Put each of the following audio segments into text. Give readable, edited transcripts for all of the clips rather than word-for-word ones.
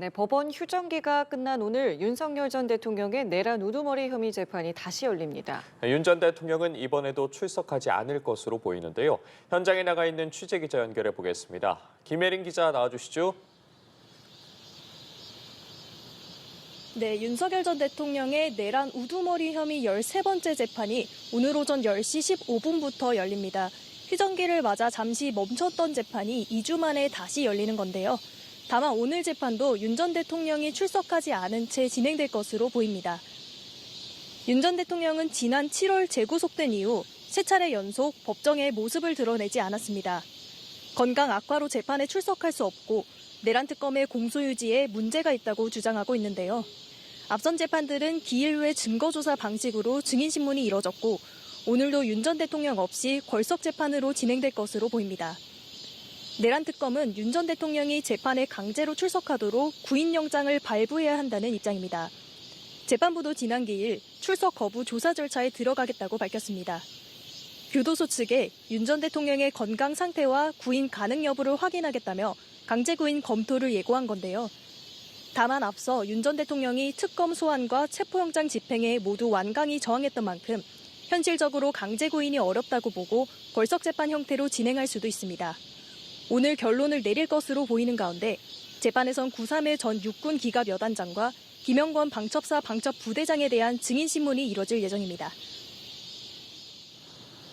네, 법원 휴정기가 끝난 오늘 윤석열 전 대통령의 내란 우두머리 혐의 재판이 다시 열립니다. 윤 전 대통령은 이번에도 출석하지 않을 것으로 보이는데요. 현장에 나가 있는 취재기자 연결해 보겠습니다. 김혜린 기자 나와주시죠. 네, 윤석열 전 대통령의 내란 우두머리 혐의 13번째 재판이 오늘 오전 10시 15분부터 열립니다. 휴정기를 맞아 잠시 멈췄던 재판이 2주 만에 다시 열리는 건데요. 다만 오늘 재판도 윤 전 대통령이 출석하지 않은 채 진행될 것으로 보입니다. 윤 전 대통령은 지난 7월 재구속된 이후 세 차례 연속 법정에 모습을 드러내지 않았습니다. 건강 악화로 재판에 출석할 수 없고 내란 특검의 공소유지에 문제가 있다고 주장하고 있는데요. 앞선 재판들은 기일 후의 증거조사 방식으로 증인신문이 이뤄졌고 오늘도 윤 전 대통령 없이 걸석 재판으로 진행될 것으로 보입니다. 내란 특검은 윤 전 대통령이 재판에 강제로 출석하도록 구인영장을 발부해야 한다는 입장입니다. 재판부도 지난 기일 출석 거부 조사 절차에 들어가겠다고 밝혔습니다. 교도소 측에 윤 전 대통령의 건강 상태와 구인 가능 여부를 확인하겠다며 강제 구인 검토를 예고한 건데요. 다만 앞서 윤 전 대통령이 특검 소환과 체포영장 집행에 모두 완강히 저항했던 만큼 현실적으로 강제 구인이 어렵다고 보고 걸석 재판 형태로 진행할 수도 있습니다. 오늘 결론을 내릴 것으로 보이는 가운데 재판에선 9.3의 전 육군 기갑 여단장과 김영권 방첩사 방첩부대장에 대한 증인신문이 이뤄질 예정입니다.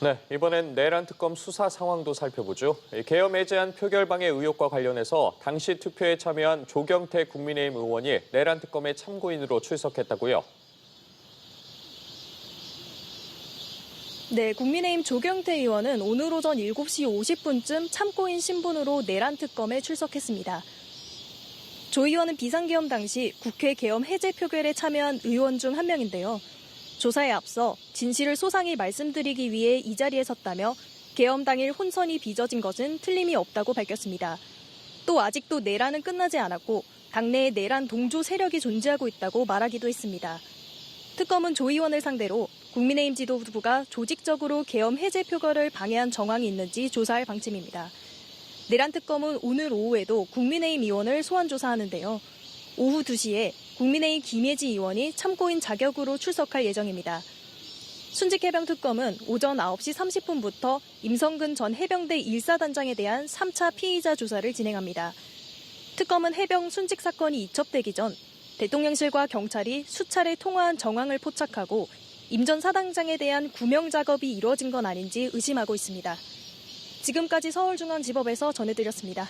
네, 이번엔 내란 특검 수사 상황도 살펴보죠. 계엄 해제안 표결방해 의혹과 관련해서 당시 투표에 참여한 조경태 국민의힘 의원이 내란 특검의 참고인으로 출석했다고요. 네, 국민의힘 조경태 의원은 오늘 오전 7시 50분쯤 참고인 신분으로 내란 특검에 출석했습니다. 조 의원은 비상계엄 당시 국회 계엄 해제 표결에 참여한 의원 중 한 명인데요. 조사에 앞서 진실을 소상히 말씀드리기 위해 이 자리에 섰다며 계엄 당일 혼선이 빚어진 것은 틀림이 없다고 밝혔습니다. 또 아직도 내란은 끝나지 않았고 당내에 내란 동조 세력이 존재하고 있다고 말하기도 했습니다. 특검은 조 의원을 상대로 국민의힘 지도부가 조직적으로 계엄 해제 표결을 방해한 정황이 있는지 조사할 방침입니다. 내란 특검은 오늘 오후에도 국민의힘 의원을 소환 조사하는데요. 오후 2시에 국민의힘 김예지 의원이 참고인 자격으로 출석할 예정입니다. 순직해병 특검은 오전 9시 30분부터 임성근 전 해병대 1사단장에 대한 3차 피의자 조사를 진행합니다. 특검은 해병 순직 사건이 이첩되기 전 대통령실과 경찰이 수차례 통화한 정황을 포착하고 임 전 사단장에 대한 구명 작업이 이루어진 건 아닌지 의심하고 있습니다. 지금까지 서울중앙지법에서 전해드렸습니다.